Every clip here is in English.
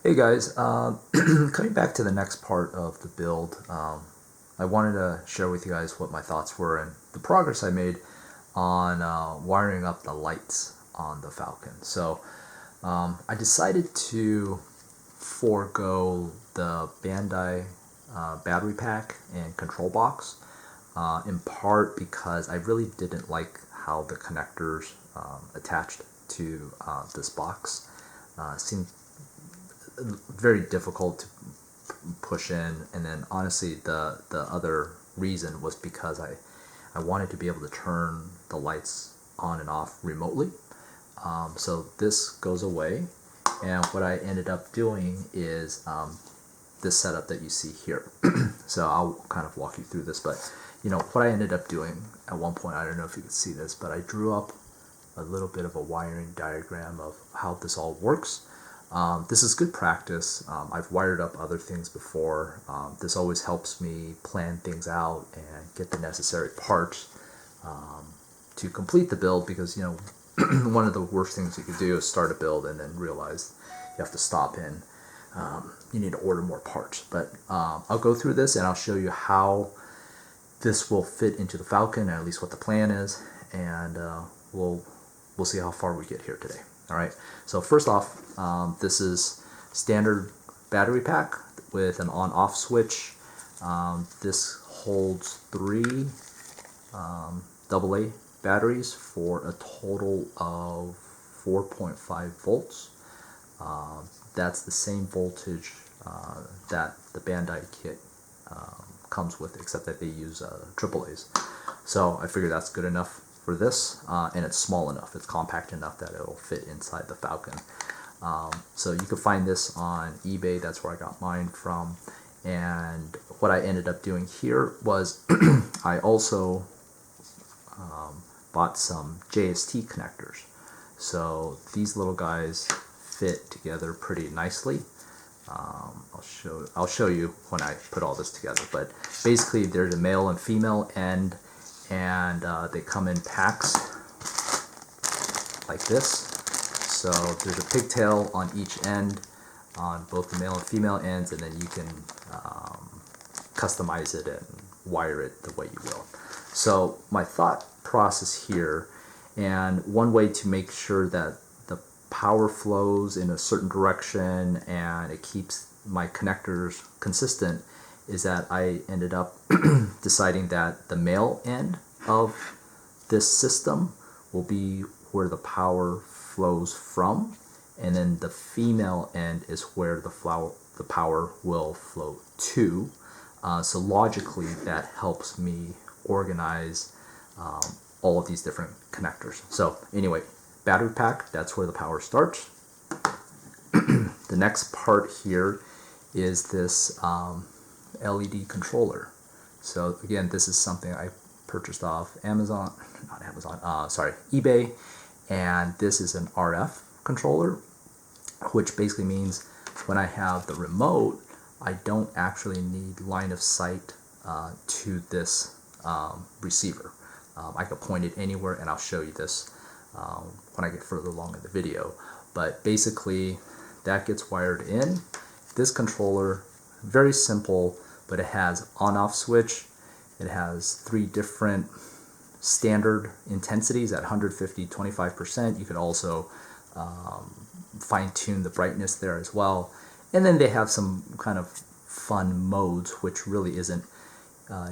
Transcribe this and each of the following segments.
Hey guys, coming back to the next part of the build, I wanted to share with you guys what my thoughts were and the progress I made on wiring up the lights on the Falcon. So I decided to forego the Bandai battery pack and control box, in part because I really didn't like how the connectors attached to this box seemed very difficult to push in. And then honestly, the other reason was because I wanted to be able to turn the lights on and off remotely. So this goes away, and what I ended up doing is this setup that you see here. So I'll kind of walk you through this, but what I ended up doing at one point, I don't know if you can see this, but I drew up a little bit of a wiring diagram of how this all works. This is good practice. I've wired up other things before. This always helps me plan things out and get the necessary parts to complete the build, because one of the worst things you could do is start a build and then realize you have to stop in. You need to order more parts. But I'll go through this and I'll show you how this will fit into the Falcon, or at least what the plan is, and we'll see how far we get here today. All right, so first off, this is standard battery pack with an on-off switch. This holds 3 AA batteries for a total of 4.5 volts. That's the same voltage that the Bandai kit comes with, except that they use AAAs. So I figure that's good enough for this, and it's small enough, it's compact enough that it'll fit inside the Falcon. So you can find this on eBay, that's where I got mine from. And what I ended up doing here was I also bought some JST connectors. So these little guys fit together pretty nicely. I'll show you when I put all this together, but basically there's a male and female end, and they come in packs like this. So there's a pigtail on each end, on both the male and female ends, and then you can customize it and wire it the way you will. So my thought process here, and one way to make sure that the power flows in a certain direction and it keeps my connectors consistent, is that I ended up deciding that the male end of this system will be where the power flows from, and then the female end is where the power will flow to. So logically that helps me organize all of these different connectors. So anyway, battery pack, that's where the power starts. The next part here is this LED controller. So again, this is something I purchased off eBay, and this is an RF controller, which basically means when I have the remote, I don't actually need line of sight to this receiver. I could point it anywhere, and I'll show you this when I get further along in the video. But basically, that gets wired in. This controller, very simple, but it has on-off switch. It has 3 different standard intensities at 150, 25%. You could also fine-tune the brightness there as well. And then they have some kind of fun modes, which really isn't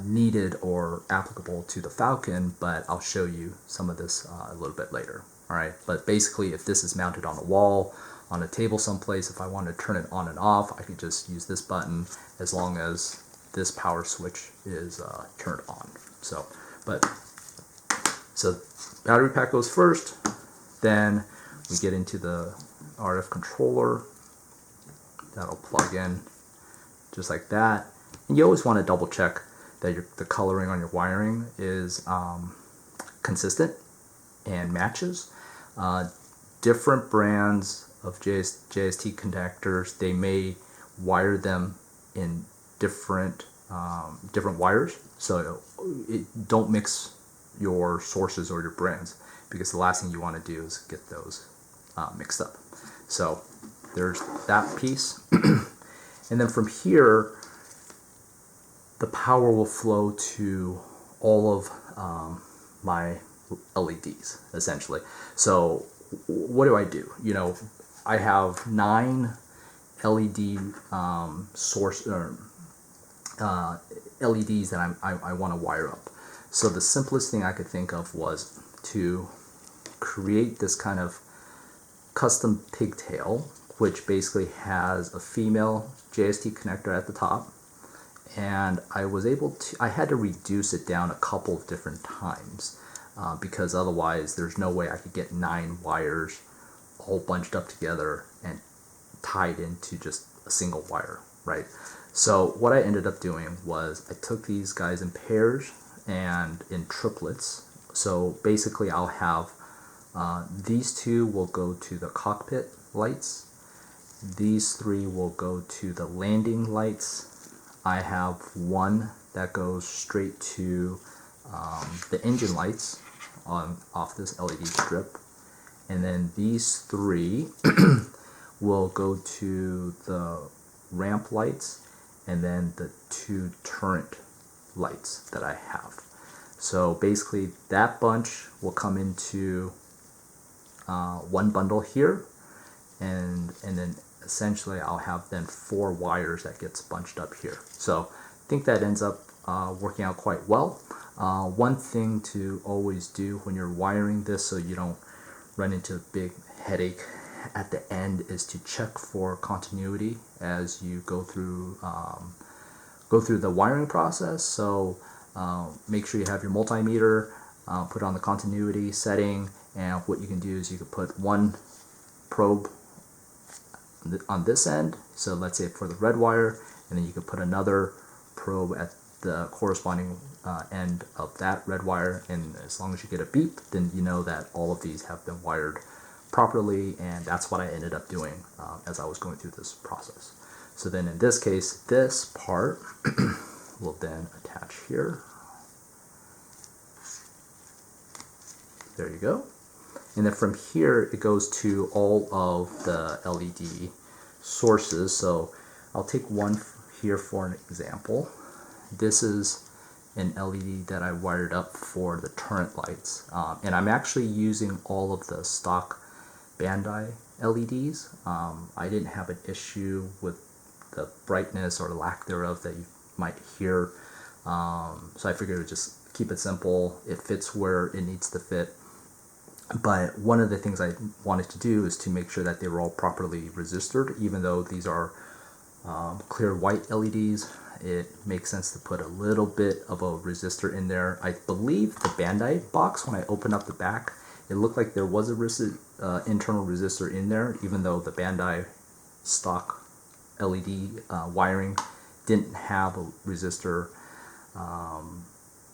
needed or applicable to the Falcon, but I'll show you some of this a little bit later. All right, but basically, if this is mounted on a wall, on a table someplace, if I want to turn it on and off, I can just use this button as long as this power switch is turned on. So battery pack goes first, then we get into the RF controller. That'll plug in just like that. And you always want to double check that the coloring on your wiring is consistent and matches. Different brands of JST connectors, they may wire them in different wires, so don't mix your sources or your brands, because the last thing you want to do is get those mixed up. So there's that piece. And then from here, the power will flow to all of my LEDs, essentially. So what do? You know, I have 9 LED source LEDs that I want to wire up. So the simplest thing I could think of was to create this kind of custom pigtail, which basically has a female JST connector at the top, and I had to reduce it down a couple of different times because otherwise there's no way I could get 9 wires all bunched up together and tied into just a single wire, right? So what I ended up doing was I took these guys in pairs and in triplets. So basically I'll have these 2 will go to the cockpit lights, these 3 will go to the landing lights, I have 1 that goes straight to the engine lights off this LED strip, and then these 3 will go to the ramp lights and then the 2 turret lights that I have. So basically that bunch will come into one bundle here, and then essentially I'll have then 4 wires that gets bunched up here. So I think that ends up working out quite well. One thing to always do when you're wiring this so you don't run into a big headache at the end is to check for continuity as you go through the wiring process. So make sure you have your multimeter, put on the continuity setting, and what you can do is you can put 1 probe on this end, so let's say for the red wire, and then you can put another probe at the corresponding end of that red wire, and as long as you get a beep, then you know that all of these have been wired properly, and that's what I ended up doing as I was going through this process. So then in this case, this part will then attach here. There you go. And then from here, it goes to all of the LED sources. So I'll take one here for an example. This is an LED that I wired up for the turret lights. And I'm actually using all of the stock Bandai LEDs. I didn't have an issue with the brightness or lack thereof that you might hear. So I figured I would just keep it simple. It fits where it needs to fit. But one of the things I wanted to do is to make sure that they were all properly resistored. Even though these are clear white LEDs, it makes sense to put a little bit of a resistor in there. I believe the Bandai box, when I opened up the back, it looked like there was a internal resistor in there, even though the Bandai stock LED wiring didn't have a resistor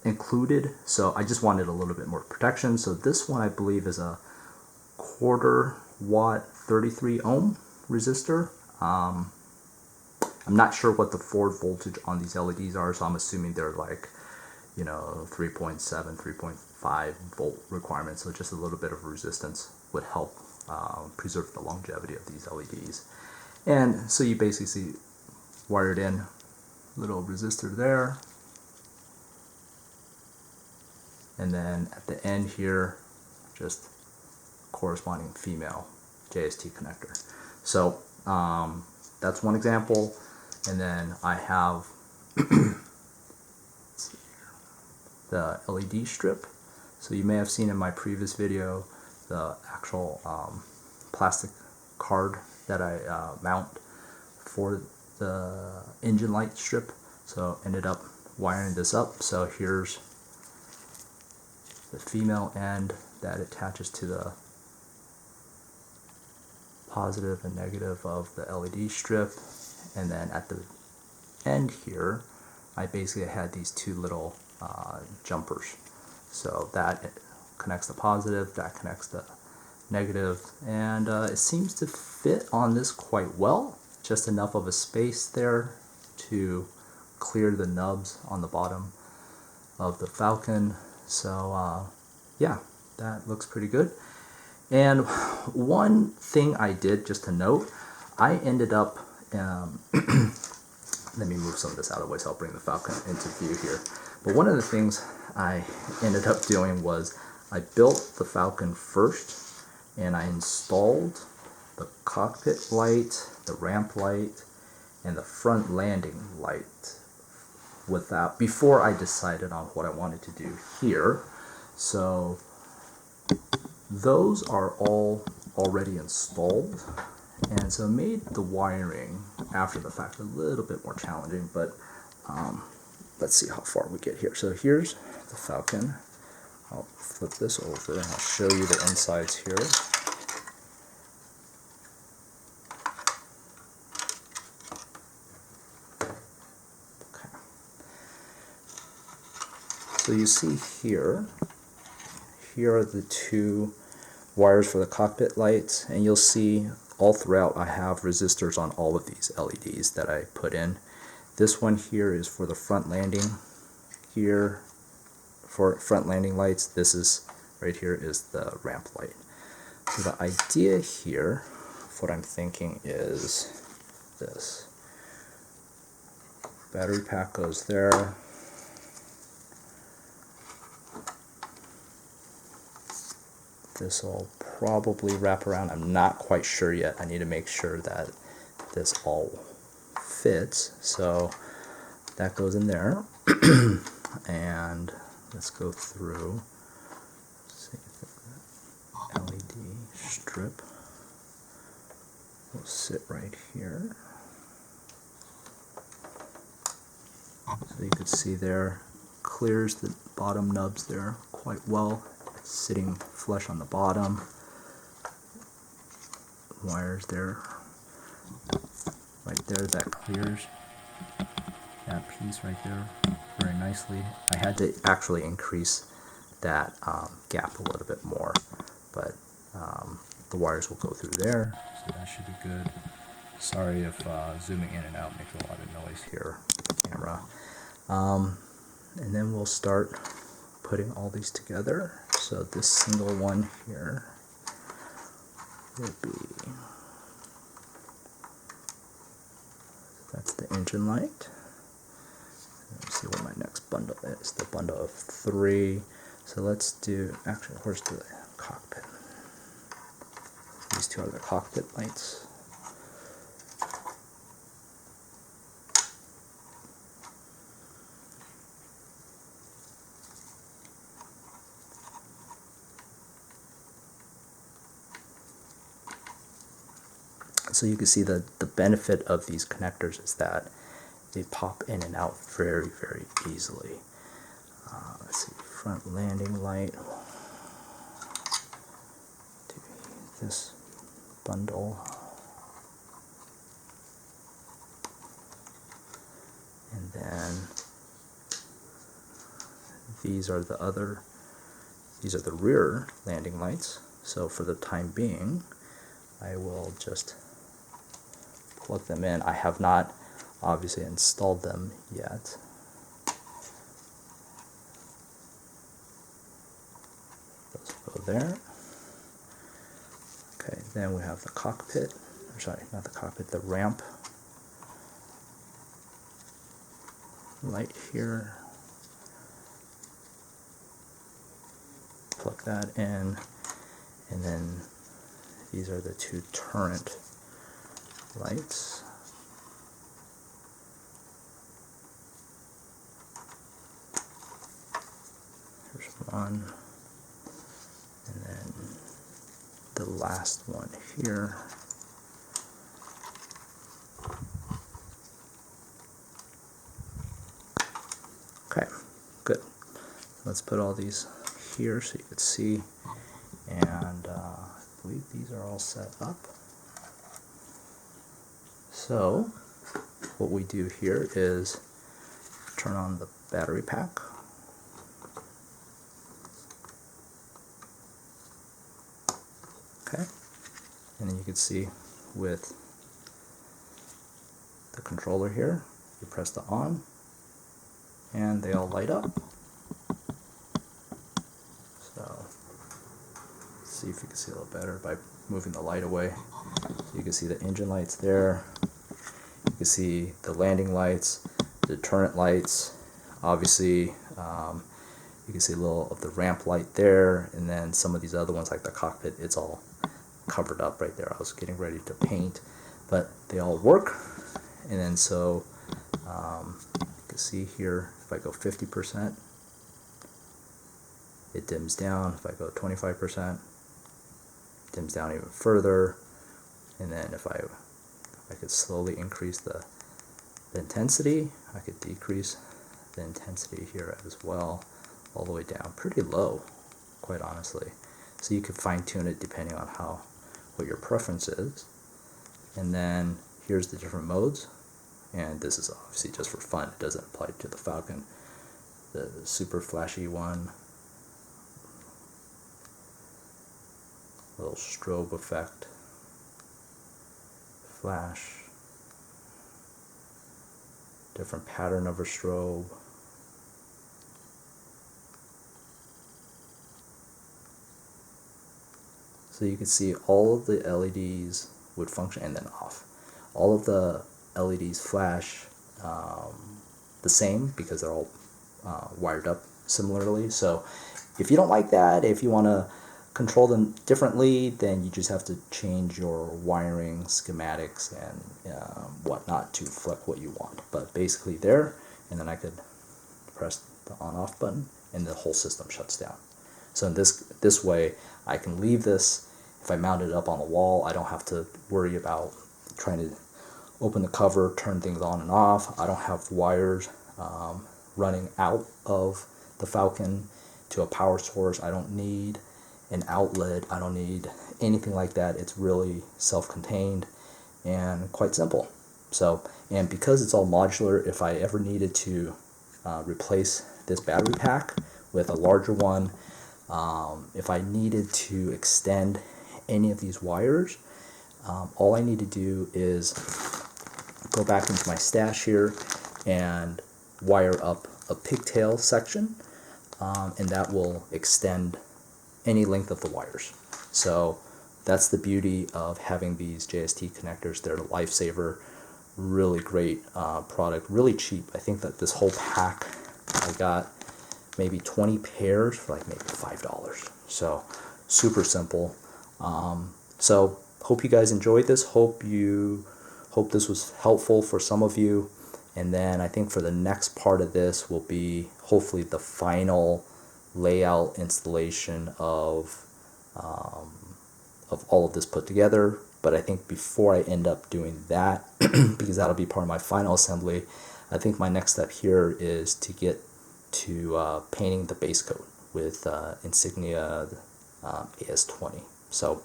included, so I just wanted a little bit more protection. So this one I believe is a 1/4 watt 33 ohm resistor. I'm not sure what the forward voltage on these LEDs are, so I'm assuming they're like, 3.7, 3.5 volt requirements, so just a little bit of resistance would help preserve the longevity of these LEDs. And so you basically see wired in, little resistor there, and then at the end here, just corresponding female JST connector. So that's one example. And then I have the LED strip. So you may have seen in my previous video the actual plastic card that I mount for the engine light strip. So ended up wiring this up. So here's the female end that attaches to the positive and negative of the LED strip, and then at the end here I basically had these 2 little jumpers. So that connects the positive, that connects the negative, and it seems to fit on this quite well. Just enough of a space there to clear the nubs on the bottom of the Falcon. So yeah, that looks pretty good. And one thing I did, just to note, I ended up, let me move some of this out of the way so I'll bring the Falcon into view here. But one of the things I ended up doing was I built the Falcon first, and I installed the cockpit light, the ramp light, and the front landing light before I decided on what I wanted to do here. So those are all already installed, and so it made the wiring after the fact a little bit more challenging, but let's see how far we get here. So here's the Falcon. I'll flip this over and I'll show you the insides here. Okay. So you see here are the two wires for the cockpit lights, and you'll see all throughout I have resistors on all of these LEDs that I put in. This one here is for the front landing here, for front landing lights. This is right here is the ramp light. So the idea here, what I'm thinking is this. Battery pack goes there. This will probably wrap around. I'm not quite sure yet. I need to make sure that this all fits. So that goes in there. And let's go through. Let's see if the LED strip will sit right here. So you can see there, clears the bottom nubs there quite well. Sitting flush on the bottom. Wires there, right there, that clears that piece right there very nicely. I had to actually increase that gap a little bit more, but the wires will go through there, so that should be good. Sorry if zooming in and out makes a lot of noise here with the camera. And then we'll start putting all these together. So this single one here will be, that's the engine light. Let's see what my next bundle is. The bundle of 3. So let's do, actually, where's the cockpit? These two are the cockpit lights. So you can see the benefit of these connectors is that they pop in and out very, very easily. Let's see, front landing light. Do this bundle. And then these are the rear landing lights. So for the time being, I will just plug them in. I have not obviously installed them yet. Those go there. Okay, then we have the cockpit, or sorry, not the cockpit, the ramp light here. Plug that in, and then these are the two turret lights. Here's one, and then the last one here. Okay, good. Let's put all these here so you can see, and I believe these are all set up. So what we do here is turn on the battery pack. Okay, and then you can see with the controller here, you press the on and they all light up. So let's see if you can see a little better by moving the light away. So you can see the engine lights there. You can see the landing lights, the turret lights. Obviously, you can see a little of the ramp light there, and then some of these other ones like the cockpit, it's all covered up right there. I was getting ready to paint, but they all work. And then so you can see here, if I go 50%, it dims down. If I go 25%, it dims down even further. And then if I could slowly increase the intensity, I could decrease the intensity here as well, all the way down pretty low, quite honestly. So you could fine tune it depending on what your preference is. And then here's the different modes, and this is obviously just for fun. It doesn't apply to the Falcon. The super flashy one, little strobe effect, flash, different pattern of a strobe. So you can see all of the LEDs would function, and then off. All of the LEDs flash the same because they're all wired up similarly. So if you don't like that, if you want to control them differently, then you just have to change your wiring schematics and whatnot to reflect what you want. But basically there, and then I could press the on-off button and the whole system shuts down. So in this way, I can leave this. If I mount it up on the wall, I don't have to worry about trying to open the cover, turn things on and off. I don't have wires running out of the Falcon to a power source. I don't need an outlet. I don't need anything like that. It's really self-contained and quite simple. So, and because it's all modular, if I ever needed to replace this battery pack with a larger one, if I needed to extend any of these wires, all I need to do is go back into my stash here and wire up a pigtail section, and that will extend any length of the wires. So that's the beauty of having these JST connectors. They're a lifesaver, really great product, really cheap. I think that this whole pack, I got maybe 20 pairs for like maybe $5. So super simple. So hope you guys enjoyed this. Hope this was helpful for some of you. And then I think for the next part of this will be hopefully the final layout installation of all of this put together. But I think before I end up doing that, because that'll be part of my final assembly, I think my next step here is to get to painting the base coat with Insignia AS20. So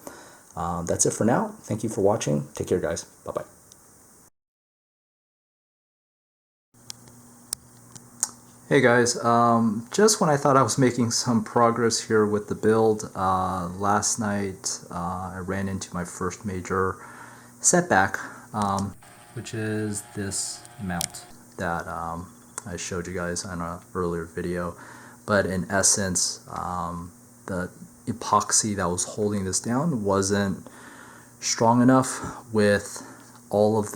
that's it for now. Thank you for watching. Take care, guys. Bye-bye. Hey guys, just when I thought I was making some progress here with the build, last night I ran into my first major setback, which is this mount that I showed you guys in an earlier video. But in essence, the epoxy that was holding this down wasn't strong enough with all of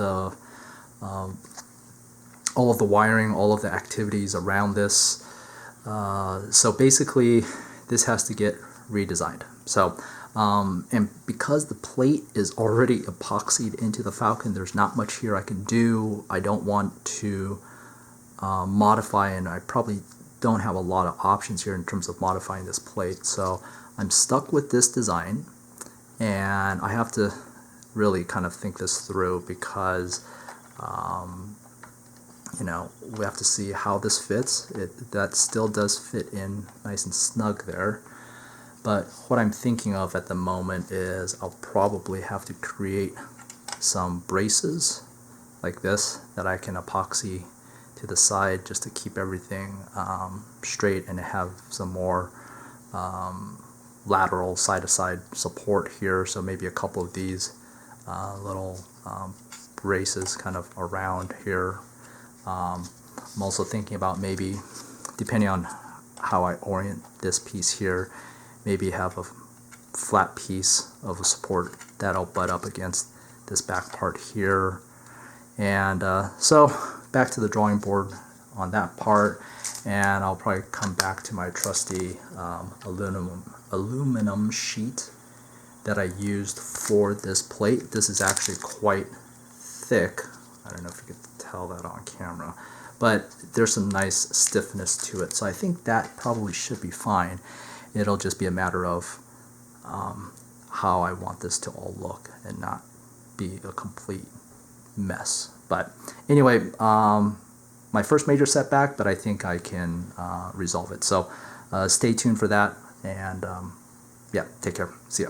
the wiring, all of the activities around this. So basically, this has to get redesigned. So, and because the plate is already epoxied into the Falcon, there's not much here I can do. I don't want to modify, and I probably don't have a lot of options here in terms of modifying this plate. So I'm stuck with this design, and I have to really kind of think this through because you know, we have to see how this fits. That still does fit in nice and snug there. But what I'm thinking of at the moment is I'll probably have to create some braces like this that I can epoxy to the side just to keep everything straight and have some more lateral side-to-side support here. So maybe a couple of these little braces kind of around here. I'm also thinking about maybe, depending on how I orient this piece here, maybe have flat piece of a support that'll butt up against this back part here. And so back to the drawing board on that part, and I'll probably come back to my trusty aluminum sheet that I used for this plate. This is actually quite thick. I don't know if you can tell that on camera, but there's some nice stiffness to it, so I think that probably should be fine. It'll just be a matter of how I want this to all look and not be a complete mess. But anyway, my first major setback, but I think I can resolve it. So stay tuned for that, and yeah, take care. See ya.